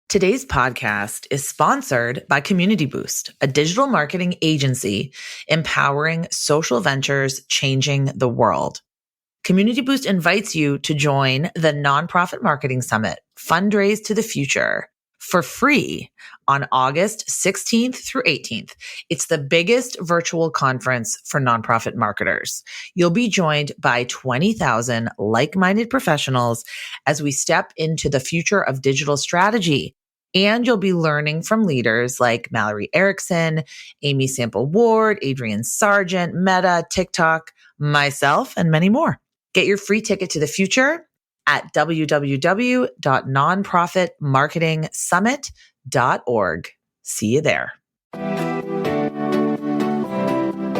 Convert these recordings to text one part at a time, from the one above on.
Today's podcast is sponsored by Community Boost, a digital marketing agency empowering social ventures changing the world. Community Boost invites you to join the Nonprofit Marketing Summit, Fundraise to the Future, for free on August 16th through 18th. It's the biggest virtual conference for nonprofit marketers. You'll be joined by 20,000 like-minded professionals as we step into the future of digital strategy. And you'll be learning from leaders like Mallory Erickson, Amy Sample Ward, Adrian Sargent, Meta, TikTok, myself, and many more. Get your free ticket to the future at www.nonprofitmarketingsummit.org. See you there.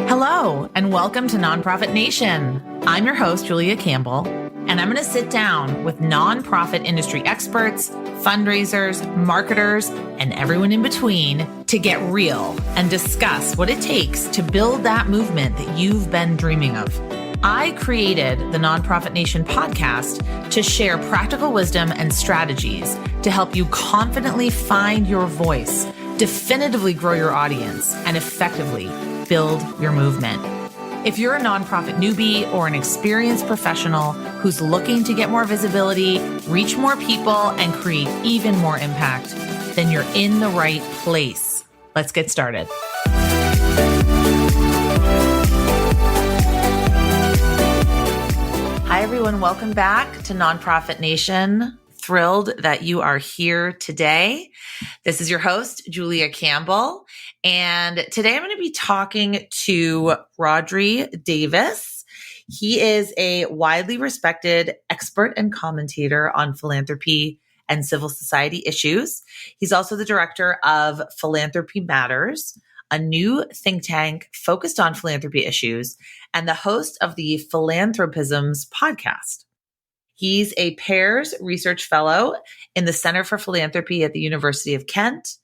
Hello, and welcome to Nonprofit Nation. I'm your host, Julia Campbell, and I'm going to sit down with nonprofit industry experts, fundraisers, marketers, and everyone in between to get real and discuss what it takes to build that movement that you've been dreaming of. I created the Nonprofit Nation podcast to share practical wisdom and strategies to help you confidently find your voice, definitively grow your audience, and effectively build your movement. If you're a nonprofit newbie or an experienced professional who's looking to get more visibility, reach more people, and create even more impact, then you're in the right place. Let's get started. Hi, everyone. Welcome back to Nonprofit Nation. Thrilled that you are here today. This is your host, Julia Campbell. And today I'm going to be talking to Rhodri Davies. He is a widely respected expert and commentator on philanthropy and civil society issues. He's also the director of Philanthropy Matters, a new think tank focused on philanthropy issues, and the host of the Philanthropisms podcast. He's a Pears Research Fellow in the Center for Philanthropy at the University of Kent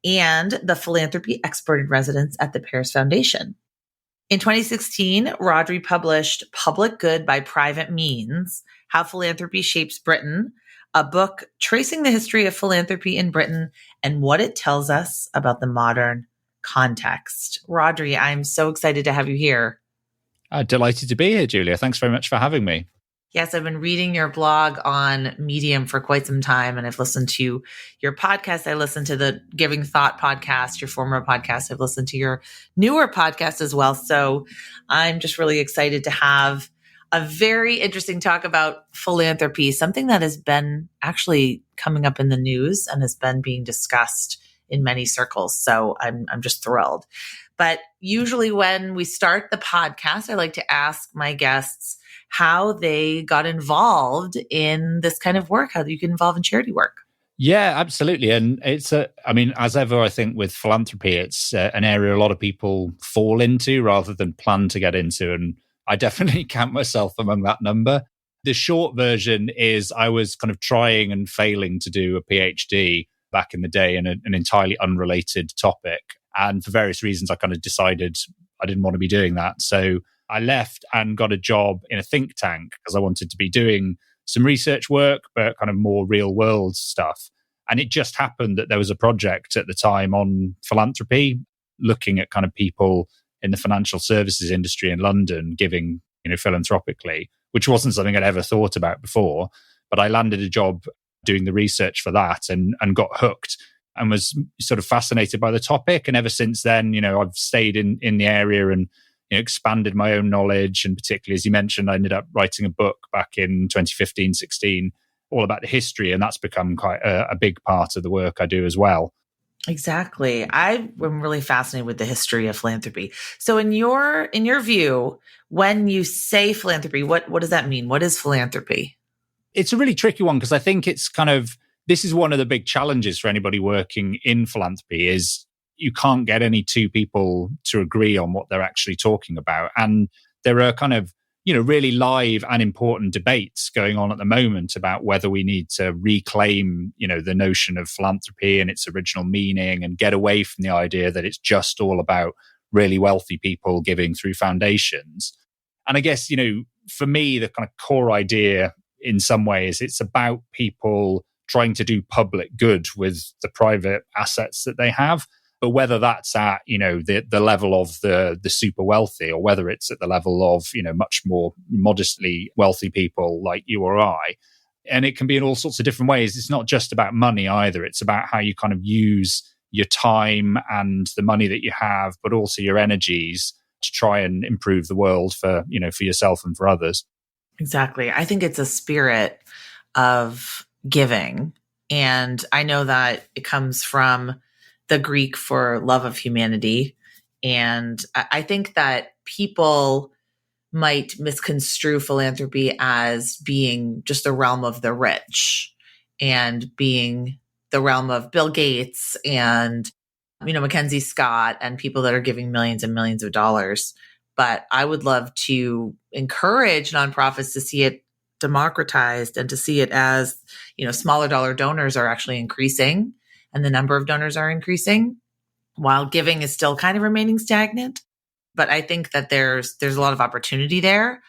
and the Philanthropy Expert in Residence at the Pears Foundation. In 2016, Rhodri published Public Good by Private Means, How Philanthropy Shapes Britain, a book tracing the history of philanthropy in Britain and what it tells us about the modern context. Rhodri, I'm so excited to have you here. Delighted to be here, Julia. Thanks very much for having me. Yes, I've been reading your blog on Medium for quite some time, and I've listened to your podcast. I listened to the Giving Thought podcast, your former podcast. I've listened to your newer podcast as well. So I'm just really excited to have a very interesting talk about philanthropy, something that has been actually coming up in the news and has been being discussed in many circles. So I'm just thrilled. But usually when we start the podcast, I like to ask my guests how they got involved in this kind of work, how you get involved in charity work. Yeah, absolutely. And it's, as ever, I think with philanthropy, it's an area a lot of people fall into rather than plan to get into. And I definitely count myself among that number. The short version is I was kind of trying and failing to do a PhD back in the day in an entirely unrelated topic. And for various reasons, I kind of decided I didn't want to be doing that. So I left and got a job in a think tank because I wanted to be doing some research work, but kind of more real world stuff. And it just happened that there was a project at the time on philanthropy, looking at kind of people in the financial services industry in London giving, philanthropically, which wasn't something I'd ever thought about before. But I landed a job doing the research for that and got hooked and was sort of fascinated by the topic. And ever since then, I've stayed in the area and expanded my own knowledge. And particularly, as you mentioned, I ended up writing a book back in 2015-16 all about the history. And that's become quite a big part of the work I do as well. Exactly. I'm really fascinated with the history of philanthropy. So in your view, when you say philanthropy, what does that mean? What is philanthropy? It's a really tricky one because I think it's this is one of the big challenges for anybody working in philanthropy is you can't get any two people to agree on what they're actually talking about. And there are kind of, really live and important debates going on at the moment about whether we need to reclaim, the notion of philanthropy and its original meaning and get away from the idea that it's just all about really wealthy people giving through foundations. And I guess, for me, the kind of core idea in some ways, it's about people trying to do public good with the private assets that they have. But whether that's at, the level of the super wealthy, or whether it's at the level of, much more modestly wealthy people like you or I, and it can be in all sorts of different ways. It's not just about money either. It's about how you kind of use your time and the money that you have, but also your energies to try and improve the world for yourself and for others. Exactly. I think it's a spirit of giving. And I know that it comes from the Greek for love of humanity. And I think that people might misconstrue philanthropy as being just the realm of the rich and being the realm of Bill Gates and, Mackenzie Scott and people that are giving millions and millions of dollars. But I would love to encourage nonprofits to see it democratized and to see it as, smaller dollar donors are actually increasing and the number of donors are increasing while giving is still kind of remaining stagnant. But I think that there's a lot of opportunity there.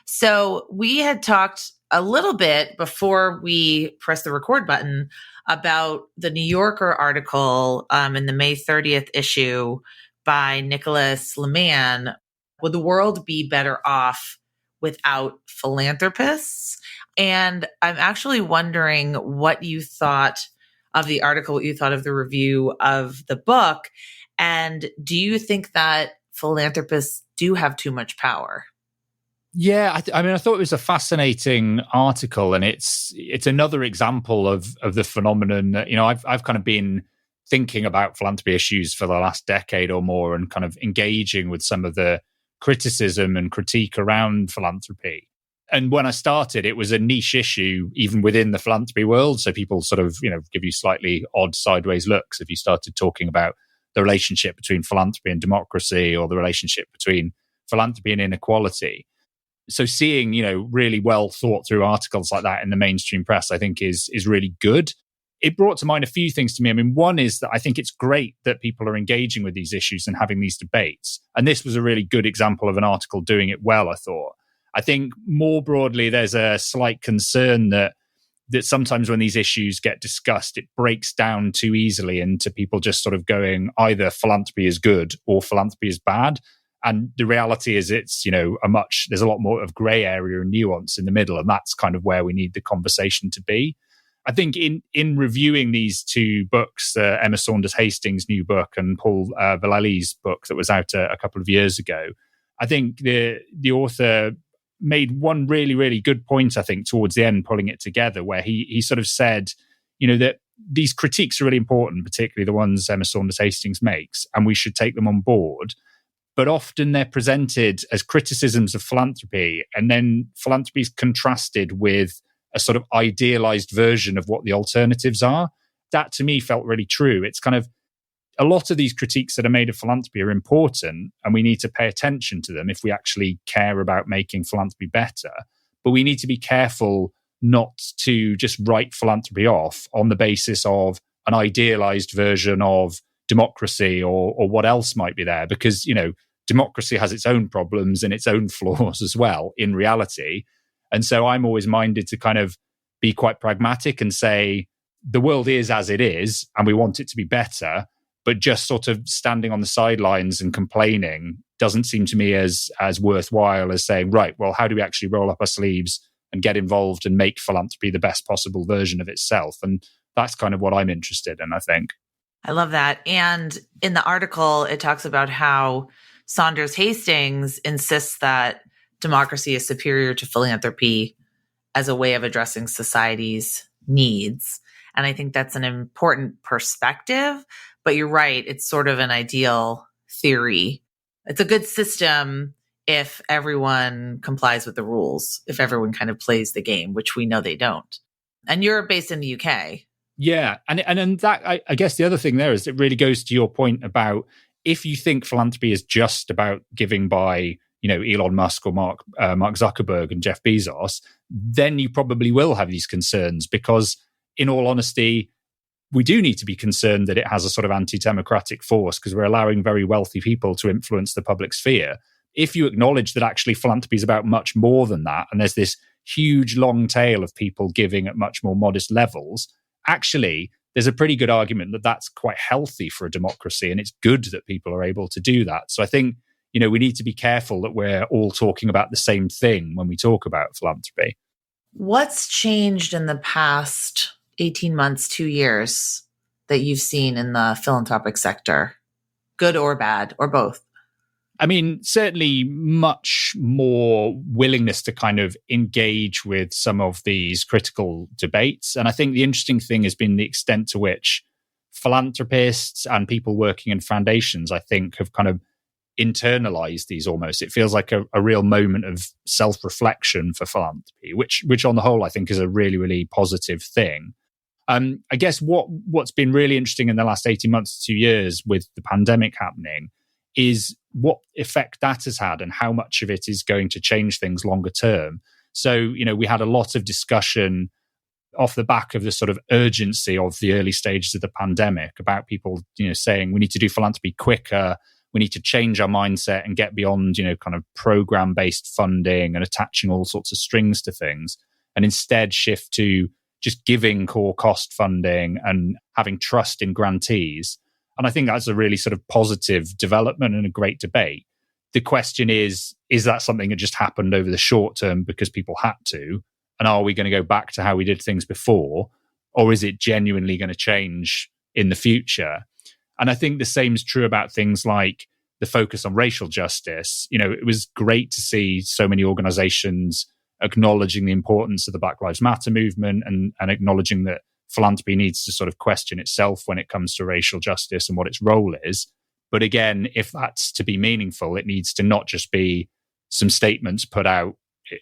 So we had talked a little bit before we pressed the record button about the New Yorker article in the May 30th issue by Nicholas Lemann. Would the world be better off without philanthropists? And I'm actually wondering what you thought of the article, what you thought of the review of the book. And do you think that philanthropists do have too much power? Yeah, I thought it was a fascinating article, and it's another example of the phenomenon that, I've kind of been thinking about philanthropy issues for the last decade or more, and kind of engaging with some of the criticism and critique around philanthropy. And when I started, it was a niche issue even within the philanthropy world. So people sort of, give you slightly odd sideways looks if you started talking about the relationship between philanthropy and democracy, or the relationship between philanthropy and inequality. So seeing, really well thought through articles like that in the mainstream press, I think is really good. It brought to mind a few things to me. One is that I think it's great that people are engaging with these issues and having these debates. And this was a really good example of an article doing it well, I thought. I think more broadly, there's a slight concern that sometimes when these issues get discussed, it breaks down too easily into people just sort of going either philanthropy is good or philanthropy is bad. And the reality is it's, there's a lot more of grey area and nuance in the middle. And that's kind of where we need the conversation to be. I think in reviewing these two books, Emma Saunders Hastings' new book and Paul Vallely's book that was out a couple of years ago, I think the author made one really, really good point, I think, towards the end, pulling it together, where he sort of said, that these critiques are really important, particularly the ones Emma Saunders Hastings makes, and we should take them on board. But often they're presented as criticisms of philanthropy, and then philanthropy is contrasted with a sort of idealized version of what the alternatives are. That to me felt really true. It's kind of a lot of these critiques that are made of philanthropy are important, and we need to pay attention to them if we actually care about making philanthropy better. But we need to be careful not to just write philanthropy off on the basis of an idealized version of democracy or what else might be there, because, democracy has its own problems and its own flaws as well in reality. And so I'm always minded to kind of be quite pragmatic and say the world is as it is and we want it to be better, but just sort of standing on the sidelines and complaining doesn't seem to me as worthwhile as saying, right, well, how do we actually roll up our sleeves and get involved and make philanthropy the best possible version of itself? And that's kind of what I'm interested in, I think. I love that. And in the article, it talks about how Saunders Hastings insists that democracy is superior to philanthropy as a way of addressing society's needs. And I think that's an important perspective, but you're right. It's sort of an ideal theory. It's a good system if everyone complies with the rules, if everyone kind of plays the game, which we know they don't. And you're based in the UK. Yeah. And that, I guess the other thing there is it really goes to your point about if you think philanthropy is just about giving by, Elon Musk or Mark Zuckerberg and Jeff Bezos, then you probably will have these concerns because, in all honesty, we do need to be concerned that it has a sort of anti-democratic force because we're allowing very wealthy people to influence the public sphere. If you acknowledge that actually philanthropy is about much more than that, and there's this huge long tail of people giving at much more modest levels, actually, there's a pretty good argument that that's quite healthy for a democracy, and it's good that people are able to do that. So I think, we need to be careful that we're all talking about the same thing when we talk about philanthropy. What's changed in the past 18 months, 2 years that you've seen in the philanthropic sector, good or bad, or both? I mean, certainly much more willingness to kind of engage with some of these critical debates. And I think the interesting thing has been the extent to which philanthropists and people working in foundations, I think, have kind of internalized these almost. It feels like a real moment of self-reflection for philanthropy, which on the whole, I think is a really, really positive thing. I guess what's been really interesting in the last 18 months to 2 years with the pandemic happening is what effect that has had and how much of it is going to change things longer term. So, we had a lot of discussion off the back of the sort of urgency of the early stages of the pandemic about people, saying we need to do philanthropy quicker. We need to change our mindset and get beyond, kind of program-based funding and attaching all sorts of strings to things, and instead shift to just giving core cost funding and having trust in grantees. And I think that's a really sort of positive development and a great debate. The question is that something that just happened over the short term because people had to? And are we going to go back to how we did things before? Or is it genuinely going to change in the future? And I think the same is true about things like the focus on racial justice. It was great to see so many organizations acknowledging the importance of the Black Lives Matter movement and acknowledging that philanthropy needs to sort of question itself when it comes to racial justice and what its role is. But again, if that's to be meaningful, it needs to not just be some statements put out,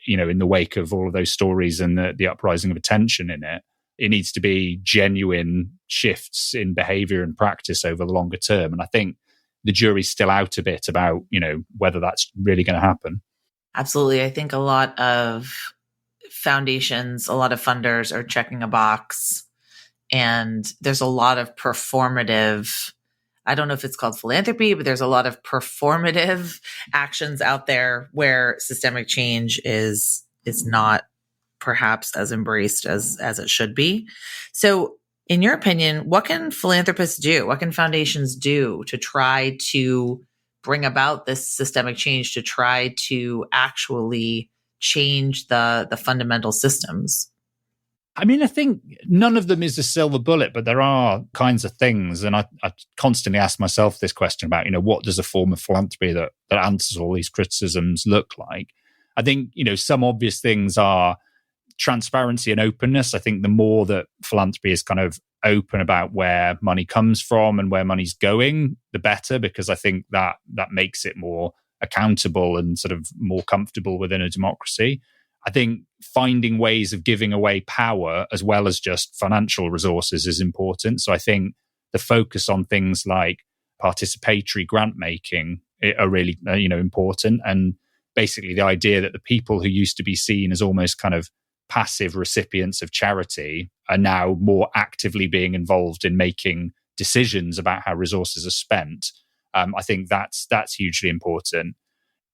in the wake of all of those stories and the uprising of attention in it. It needs to be genuine shifts in behavior and practice over the longer term. And I think the jury's still out a bit about, whether that's really going to happen. Absolutely. I think a lot of foundations, a lot of funders are checking a box, and there's a lot of performative, I don't know if it's called philanthropy, but there's a lot of performative actions out there where systemic change is not perhaps as embraced as it should be. So in your opinion, what can philanthropists do? What can foundations do to try to bring about this systemic change, to try to actually change the fundamental systems? I mean, I think none of them is a silver bullet, but there are kinds of things. And I constantly ask myself this question about, what does a form of philanthropy that answers all these criticisms look like? I think, some obvious things are transparency and openness. I think the more that philanthropy is kind of open about where money comes from and where money's going, the better, because I think that makes it more accountable and sort of more comfortable within a democracy. I think finding ways of giving away power as well as just financial resources is important. So I think the focus on things like participatory grant making are really, important. And basically the idea that the people who used to be seen as almost kind of passive recipients of charity are now more actively being involved in making decisions about how resources are spent. I think that's hugely important.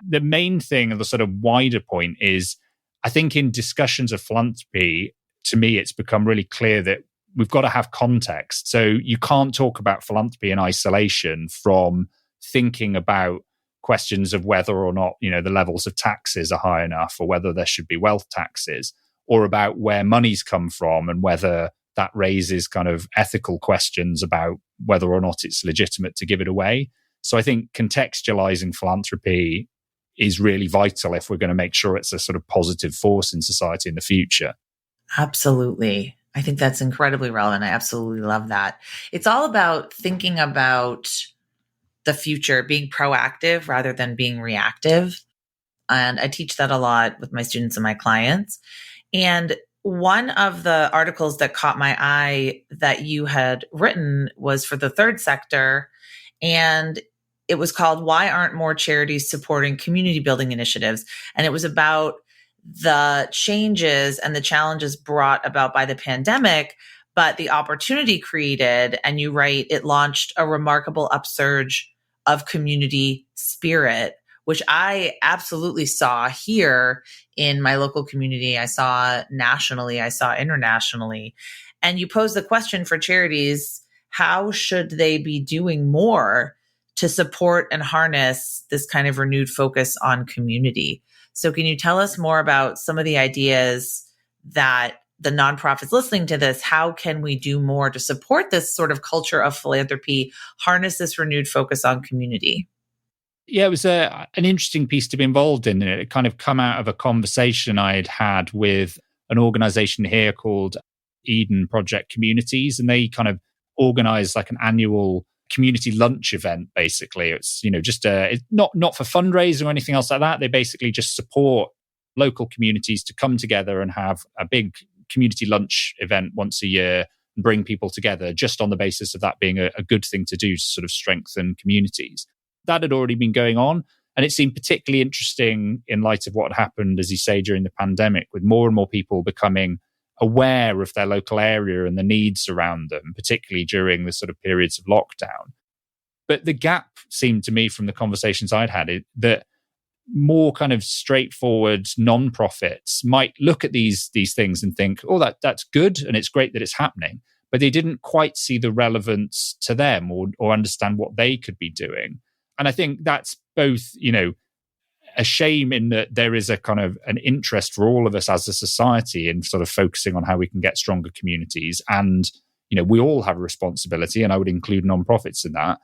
The main thing, and the sort of wider point, is I think in discussions of philanthropy, to me, it's become really clear that we've got to have context. So you can't talk about philanthropy in isolation from thinking about questions of whether or not, the levels of taxes are high enough, or whether there should be wealth taxes, or about where money's come from and whether that raises kind of ethical questions about whether or not it's legitimate to give it away. So I think contextualizing philanthropy is really vital if we're going to make sure it's a sort of positive force in society in the future. Absolutely. I think that's incredibly relevant. I absolutely love that. It's all about thinking about the future, being proactive rather than being reactive. And I teach that a lot with my students and my clients. And one of the articles that caught my eye that you had written was for the third sector. And it was called "Why Aren't More Charities Supporting Community Building Initiatives?" And it was about the changes and the challenges brought about by the pandemic, but the opportunity created. And you write, it launched a remarkable upsurge of community spirit, which I absolutely saw here in my local community. I saw nationally, I saw internationally. And you pose the question for charities, how should they be doing more to support and harness this kind of renewed focus on community? So can you tell us more about some of the ideas that the nonprofits listening to this, how can we do more to support this sort of culture of philanthropy, harness this renewed focus on community? Yeah, it was an interesting piece to be involved in. It kind of come out of a conversation I'd had with an organization here called Eden Project Communities, and they kind of organize like an annual community lunch event. Basically, it's just it's not for fundraising or anything else like that. They basically just support local communities to come together and have a big community lunch event once a year and bring people together, just on the basis of that being a good thing to do to sort of strengthen communities. That had already been going on. And it seemed particularly interesting in light of what happened, as you say, during the pandemic, with more and more people becoming aware of their local area and the needs around them, particularly during the sort of periods of lockdown. But the gap seemed to me from the conversations I'd had that more kind of straightforward non-profits might look at these things and think, oh, that's good and it's great that it's happening. But they didn't quite see the relevance to them or understand what they could be doing. And I think that's both, a shame in that there is a kind of an interest for all of us as a society in sort of focusing on how we can get stronger communities. And, we all have a responsibility, and I would include nonprofits in that.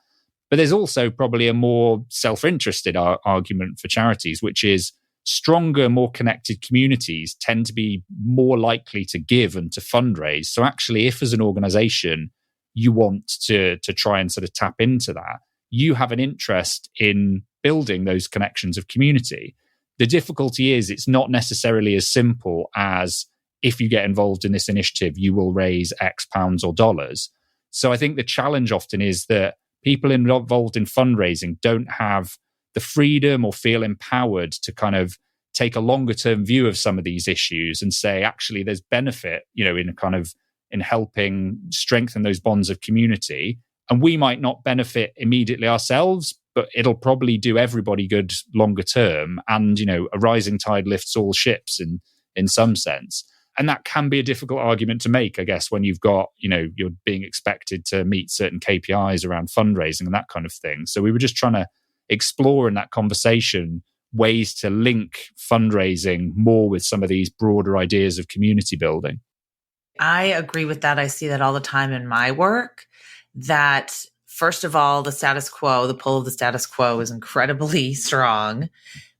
But there's also probably a more self-interested argument for charities, which is stronger, more connected communities tend to be more likely to give and to fundraise. So actually, if as an organization you want to try and sort of tap into that, you have an interest in building those connections of community. The difficulty is it's not necessarily as simple as if you get involved in this initiative, you will raise X pounds or dollars. So I think the challenge often is that people involved in fundraising don't have the freedom or feel empowered to kind of take a longer term view of some of these issues and say, actually, there's benefit, in helping strengthen those bonds of community. And we might not benefit immediately ourselves, but it'll probably do everybody good longer term. And, a rising tide lifts all ships in some sense. And that can be a difficult argument to make, I guess, when you've got, you're being expected to meet certain KPIs around fundraising and that kind of thing. So we were just trying to explore in that conversation ways to link fundraising more with some of these broader ideas of community building. I agree with that. I see that all the time in my work, that first of all, the status quo, the pull of the status quo is incredibly strong.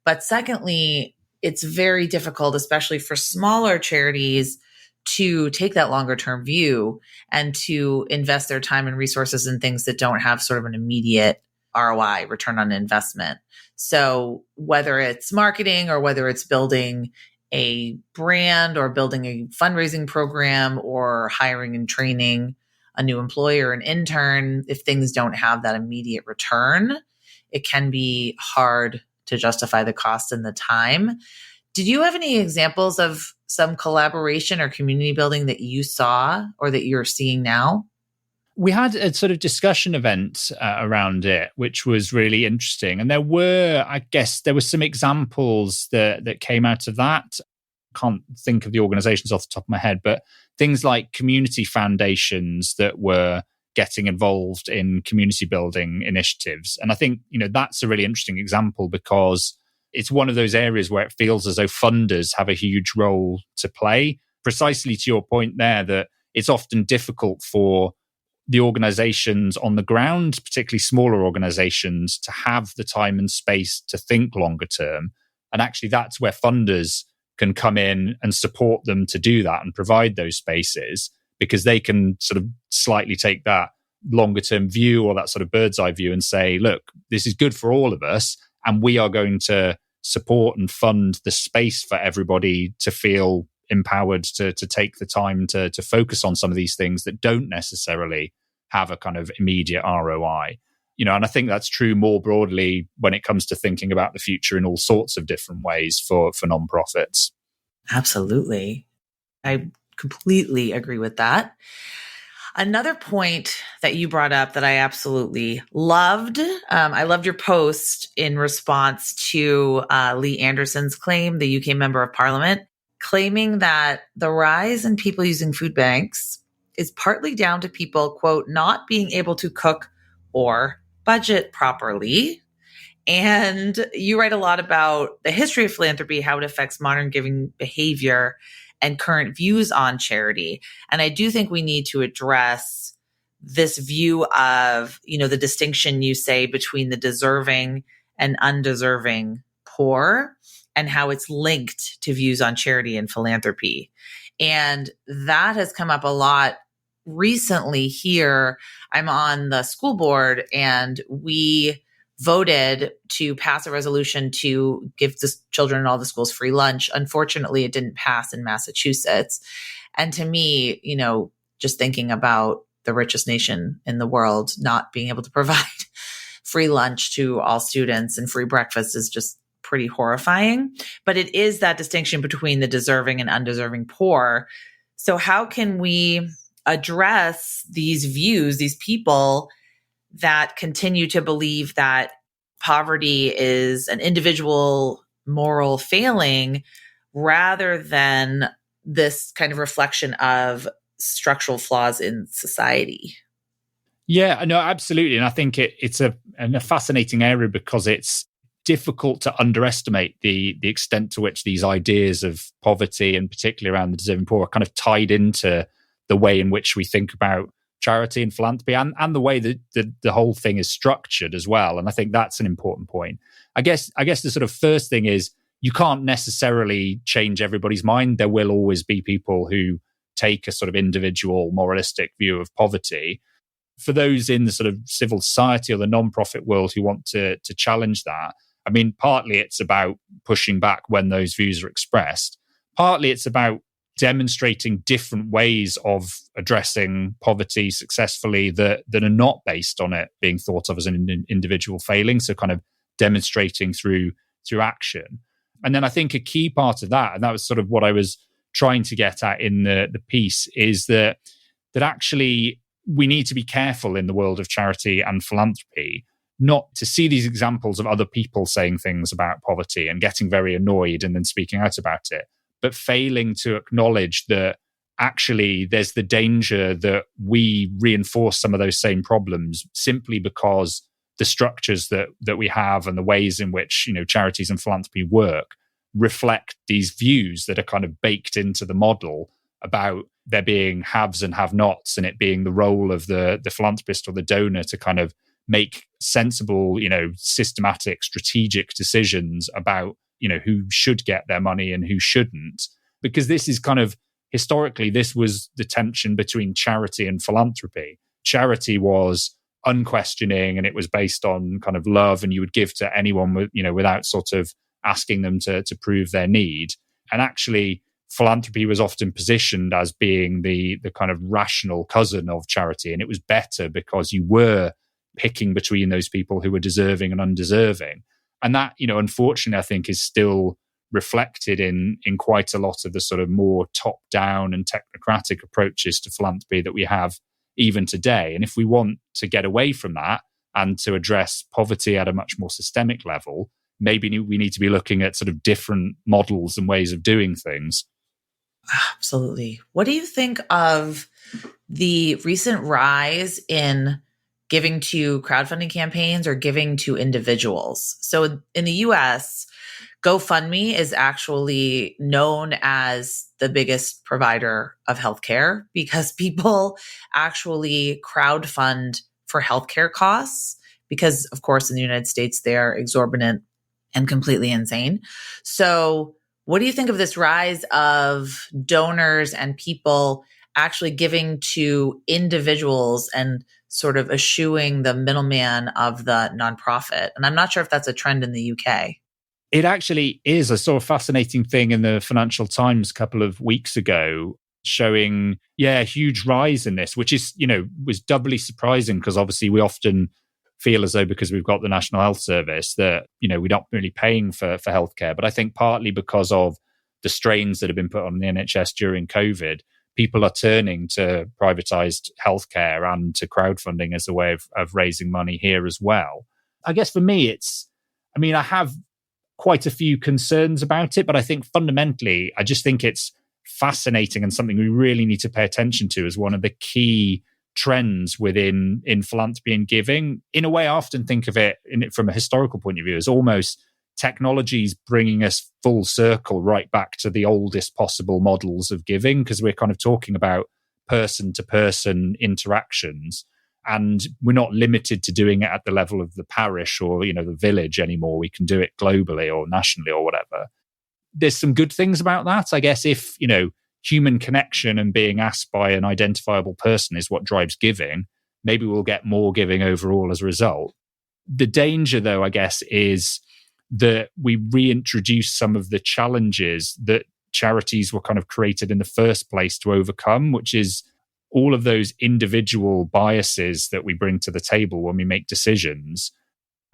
But secondly, it's very difficult, especially for smaller charities, to take that longer term view and to invest their time and resources in things that don't have sort of an immediate ROI, return on investment. So whether it's marketing or whether it's building a brand or building a fundraising program or hiring and training a new employee or an intern, if things don't have that immediate return, it can be hard to justify the cost and the time. Did you have any examples of some collaboration or community building that you saw or that you're seeing now? We had a sort of discussion event around it, which was really interesting. And there were some examples that came out of that. Can't think of the organizations off the top of my head, but things like community foundations that were getting involved in community building initiatives. And I think, that's a really interesting example because it's one of those areas where it feels as though funders have a huge role to play. Precisely to your point there, that it's often difficult for the organizations on the ground, particularly smaller organizations, to have the time and space to think longer term. And actually, that's where funders can come in and support them to do that and provide those spaces, because they can sort of slightly take that longer term view or that sort of bird's eye view and say, look, this is good for all of us. And we are going to support and fund the space for everybody to feel empowered to take the time to focus on some of these things that don't necessarily have a kind of immediate ROI. And I think that's true more broadly when it comes to thinking about the future in all sorts of different ways for nonprofits. Absolutely. I completely agree with that. Another point that you brought up that I absolutely loved, I loved your post in response to Lee Anderson's claim, the UK Member of Parliament, claiming that the rise in people using food banks is partly down to people, quote, not being able to cook or budget properly. And you write a lot about the history of philanthropy, how it affects modern giving behavior and current views on charity. And I do think we need to address this view of, the distinction you say between the deserving and undeserving poor and how it's linked to views on charity and philanthropy. And that has come up a lot recently here. I'm on the school board and we voted to pass a resolution to give the children in all the schools free lunch. Unfortunately, it didn't pass in Massachusetts. And to me, just thinking about the richest nation in the world not being able to provide free lunch to all students and free breakfast is just pretty horrifying. But it is that distinction between the deserving and undeserving poor. So how can we address these views, these people that continue to believe that poverty is an individual moral failing rather than this kind of reflection of structural flaws in society? Yeah, no, absolutely. And I think it's a fascinating area because it's difficult to underestimate the extent to which these ideas of poverty, and particularly around the deserving poor, are kind of tied into the way in which we think about charity and philanthropy and the way that the whole thing is structured as well. And I think that's an important point. I guess the sort of first thing is you can't necessarily change everybody's mind. There will always be people who take a sort of individual moralistic view of poverty. For those in the sort of civil society or the non-profit world who want to challenge that, I mean, partly it's about pushing back when those views are expressed. Partly it's about demonstrating different ways of addressing poverty successfully that are not based on it being thought of as an individual failing. So kind of demonstrating through action. And then I think a key part of that, and that was sort of what I was trying to get at in the piece, is that actually we need to be careful in the world of charity and philanthropy not to see these examples of other people saying things about poverty and getting very annoyed and then speaking out about it, but failing to acknowledge that actually there's the danger that we reinforce some of those same problems simply because the structures that we have and the ways in which charities and philanthropy work reflect these views that are kind of baked into the model about there being haves and have-nots, and it being the role of the philanthropist or the donor to kind of make sensible, systematic, strategic decisions about, who should get their money and who shouldn't. Because this is kind of, historically, this was the tension between charity and philanthropy. Charity was unquestioning and it was based on kind of love, and you would give to anyone with, without sort of asking them to prove their need. And actually, philanthropy was often positioned as being the kind of rational cousin of charity. And it was better because you were picking between those people who were deserving and undeserving. And that, unfortunately, I think is still reflected in quite a lot of the sort of more top-down and technocratic approaches to philanthropy that we have even today. And if we want to get away from that and to address poverty at a much more systemic level, maybe we need to be looking at sort of different models and ways of doing things. Absolutely. What do you think of the recent rise in giving to crowdfunding campaigns or giving to individuals? So in the US, GoFundMe is actually known as the biggest provider of healthcare because people actually crowdfund for healthcare costs because, of course, in the United States, they're exorbitant and completely insane. So what do you think of this rise of donors and people actually giving to individuals and sort of eschewing the middleman of the nonprofit? And I'm not sure if that's a trend in the UK. It actually is. I saw a fascinating thing in the Financial Times a couple of weeks ago showing, a huge rise in this, which is, was doubly surprising because obviously we often feel as though because we've got the National Health Service that, we're not really paying for healthcare. But I think partly because of the strains that have been put on the NHS during COVID, people are turning to privatized healthcare and to crowdfunding as a way of raising money here as well. I guess for me, I have quite a few concerns about it, but I think fundamentally, I just think it's fascinating and something we really need to pay attention to as one of the key trends within in philanthropy and giving. In a way, I often think of it from a historical point of view as almost technology's bringing us full circle right back to the oldest possible models of giving, because we're kind of talking about person-to-person interactions. And we're not limited to doing it at the level of the parish or, the village anymore. We can do it globally or nationally or whatever. There's some good things about that. I guess if, human connection and being asked by an identifiable person is what drives giving, maybe we'll get more giving overall as a result. The danger, though, I guess, is that we reintroduce some of the challenges that charities were kind of created in the first place to overcome, which is all of those individual biases that we bring to the table when we make decisions,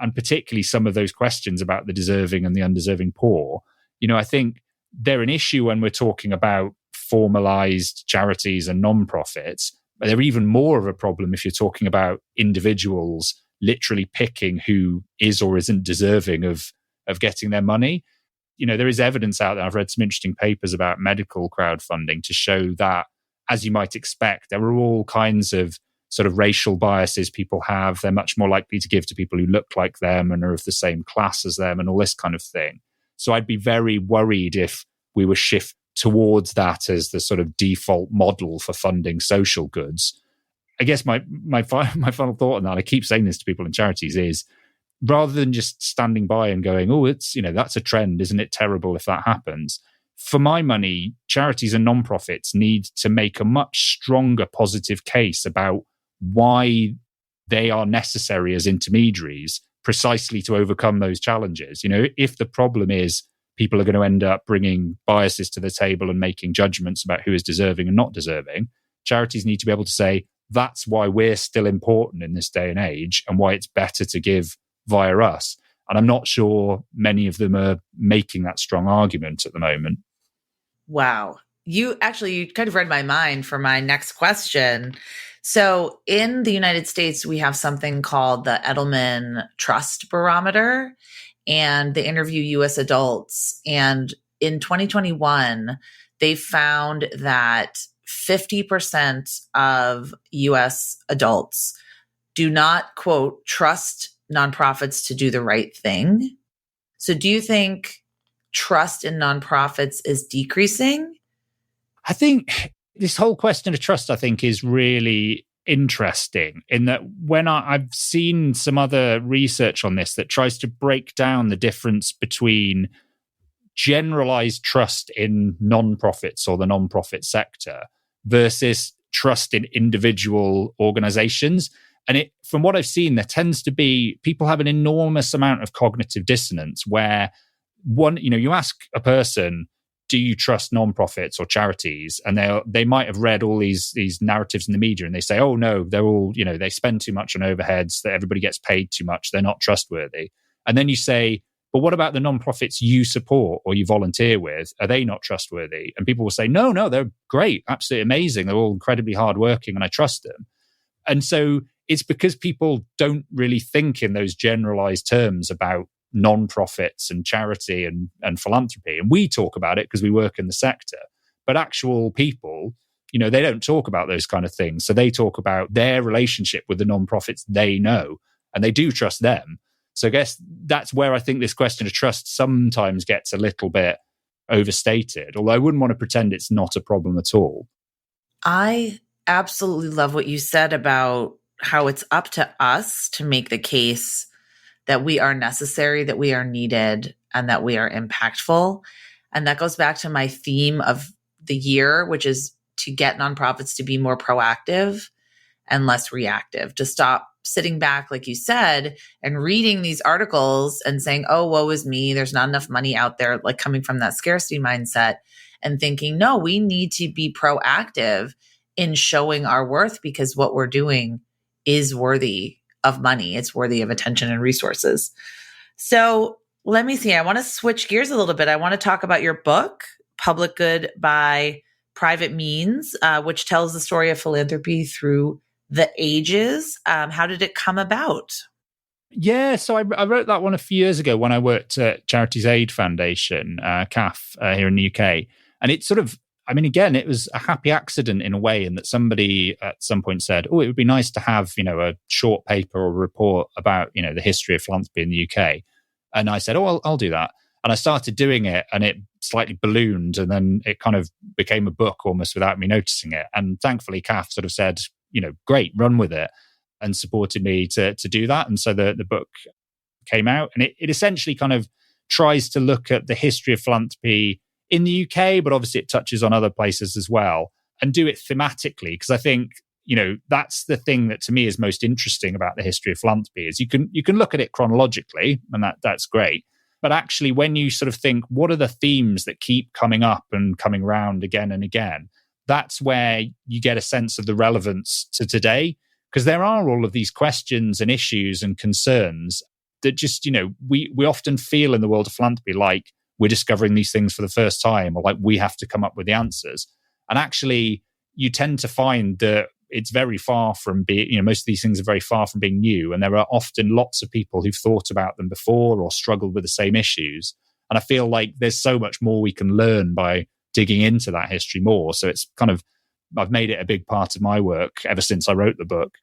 and particularly some of those questions about the deserving and the undeserving poor. I think they're an issue when we're talking about formalized charities and non-profits, but they're even more of a problem if you're talking about individuals literally picking who is or isn't deserving of getting their money. There is evidence out there. I've read some interesting papers about medical crowdfunding to show that, as you might expect, there are all kinds of sort of racial biases people have. They're much more likely to give to people who look like them and are of the same class as them and all this kind of thing. So I'd be very worried if we were shift towards that as the sort of default model for funding social goods. I guess my final thought on that, I keep saying this to people in charities, is rather than just standing by and going, oh, it's, that's a trend, isn't it terrible if that happens? For my money, charities and non-profits need to make a much stronger positive case about why they are necessary as intermediaries precisely to overcome those challenges. If the problem is people are going to end up bringing biases to the table and making judgments about who is deserving and not deserving, charities need to be able to say, that's why we're still important in this day and age and why it's better to give via us. And I'm not sure many of them are making that strong argument at the moment. Wow. You kind of read my mind for my next question. So in the United States, we have something called the Edelman Trust Barometer, and they interview U.S. adults. And in 2021, they found that 50% of U.S. adults do not, quote, trust nonprofits to do the right thing. So do you think trust in nonprofits is decreasing? I think this whole question of trust, is really interesting in that when I've seen some other research on this that tries to break down the difference between generalized trust in non-profits or the non-profit sector versus trust in individual organizations. And from what I've seen, there tends to be people have an enormous amount of cognitive dissonance where you ask a person, do you trust non-profits or charities? And they might have read all these narratives in the media and they say, oh no, they're all, they spend too much on overheads, that everybody gets paid too much, they're not trustworthy. And then you say, but what about the non-profits you support or you volunteer with? Are they not trustworthy? And people will say, no, they're great, absolutely amazing. They're all incredibly hardworking and I trust them. And so it's because people don't really think in those generalized terms about non-profits and charity and philanthropy. And we talk about it because we work in the sector. But actual people, they don't talk about those kind of things. So they talk about their relationship with the non-profits they know, and they do trust them. So I guess that's where I think this question of trust sometimes gets a little bit overstated, although I wouldn't want to pretend it's not a problem at all. I absolutely love what you said about how it's up to us to make the case that we are necessary, that we are needed, and that we are impactful. And that goes back to my theme of the year, which is to get nonprofits to be more proactive and less reactive, to stop sitting back, like you said, and reading these articles and saying, oh, woe is me, there's not enough money out there, like coming from that scarcity mindset, and thinking, no, we need to be proactive in showing our worth because what we're doing is worthy of money. It's worthy of attention and resources. So let me see. I want to switch gears a little bit. I want to talk about your book, Public Good by Private Means, which tells the story of philanthropy through the ages. How did it come about? Yeah, so I wrote that one a few years ago when I worked at Charities Aid Foundation, CAF, here in the UK. And it sort of, I mean, again, it was a happy accident in a way, in that somebody at some point said, oh, it would be nice to have, a short paper or report about, the history of philanthropy in the UK. And I said, oh, I'll do that. And I started doing it, and it slightly ballooned, and then it kind of became a book almost without me noticing it. And thankfully, CAF sort of said, great, run with it, and supported me to do that. And so the book came out, and it essentially kind of tries to look at the history of philanthropy in the UK, but obviously it touches on other places as well, and do it thematically. Because I think, that's the thing that to me is most interesting about the history of philanthropy, is you can look at it chronologically, and that's great. But actually, when you sort of think, what are the themes that keep coming up and coming around again and again? That's where you get a sense of the relevance to today. Because there are all of these questions and issues and concerns that just, we often feel in the world of philanthropy like we're discovering these things for the first time, or like we have to come up with the answers. And actually, you tend to find that it's very far from being, most of these things are very far from being new. And there are often lots of people who've thought about them before or struggled with the same issues. And I feel like there's so much more we can learn by digging into that history more. So it's kind of, I've made it a big part of my work ever since I wrote the book.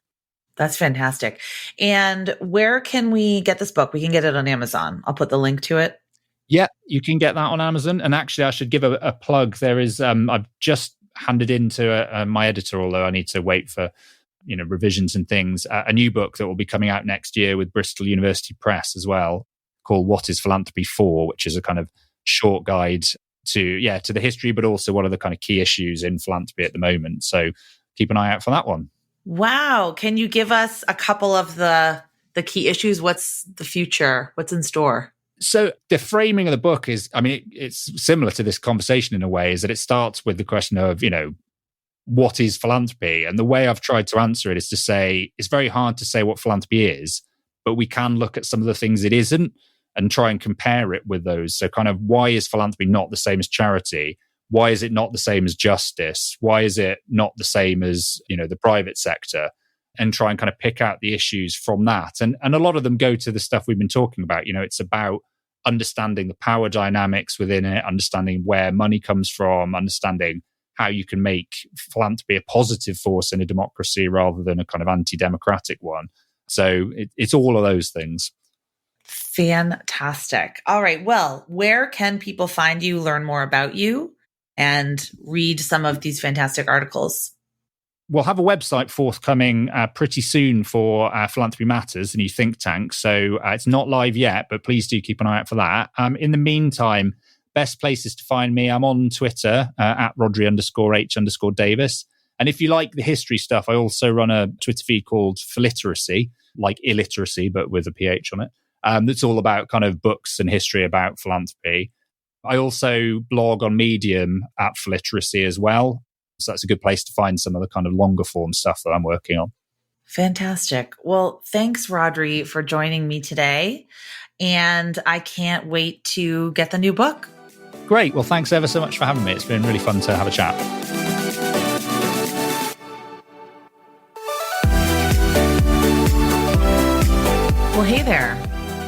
That's fantastic. And where can we get this book? We can get it on Amazon. I'll put the link to it. Yeah, you can get that on Amazon. And actually, I should give a plug. There is, I've just handed into my editor, although I need to wait for, revisions and things, a new book that will be coming out next year with Bristol University Press as well, called What is Philanthropy For?, which is a kind of short guide to the history, but also what are the kind of key issues in philanthropy at the moment. So keep an eye out for that one. Wow. Can you give us a couple of the key issues? What's the future? What's in store? So the framing of the book is, it's similar to this conversation in a way, is that it starts with the question of, what is philanthropy? And the way I've tried to answer it is to say, it's very hard to say what philanthropy is, but we can look at some of the things it isn't and try and compare it with those. So kind of, why is philanthropy not the same as charity? Why is it not the same as justice? Why is it not the same as, the private sector? And try and kind of pick out the issues from that. And a lot of them go to the stuff we've been talking about. It's about understanding the power dynamics within it, understanding where money comes from, understanding how you can make philanthropy a positive force in a democracy rather than a kind of anti-democratic one. So it's all of those things. Fantastic. All right. Well, where can people find you, learn more about you, and read some of these fantastic articles? We'll have a website forthcoming pretty soon for Philanthropy Matters, a new think tank. So it's not live yet, but please do keep an eye out for that. In the meantime, best places to find me, I'm on Twitter at Rhodri_H_Davies. And if you like the history stuff, I also run a Twitter feed called Philliteracy, like illiteracy, but with a PH on it. That's all about kind of books and history about philanthropy. I also blog on Medium at Philliteracy as well. So that's a good place to find some of the kind of longer form stuff that I'm working on. Fantastic. Well, thanks, Rhodri, for joining me today. And I can't wait to get the new book. Great. Well, thanks ever so much for having me. It's been really fun to have a chat. Well, hey there.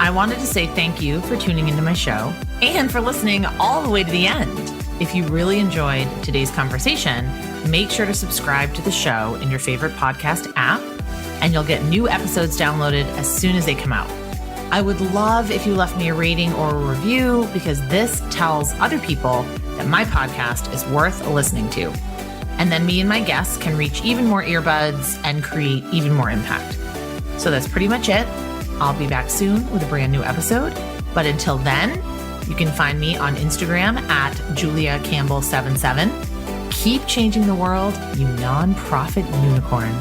I wanted to say thank you for tuning into my show and for listening all the way to the end. If you really enjoyed today's conversation, make sure to subscribe to the show in your favorite podcast app, and you'll get new episodes downloaded as soon as they come out. I would love if you left me a rating or a review, because this tells other people that my podcast is worth listening to. And then me and my guests can reach even more earbuds and create even more impact. So that's pretty much it. I'll be back soon with a brand new episode. But until then, you can find me on Instagram at Julia Campbell 77. Keep changing the world, you nonprofit unicorn.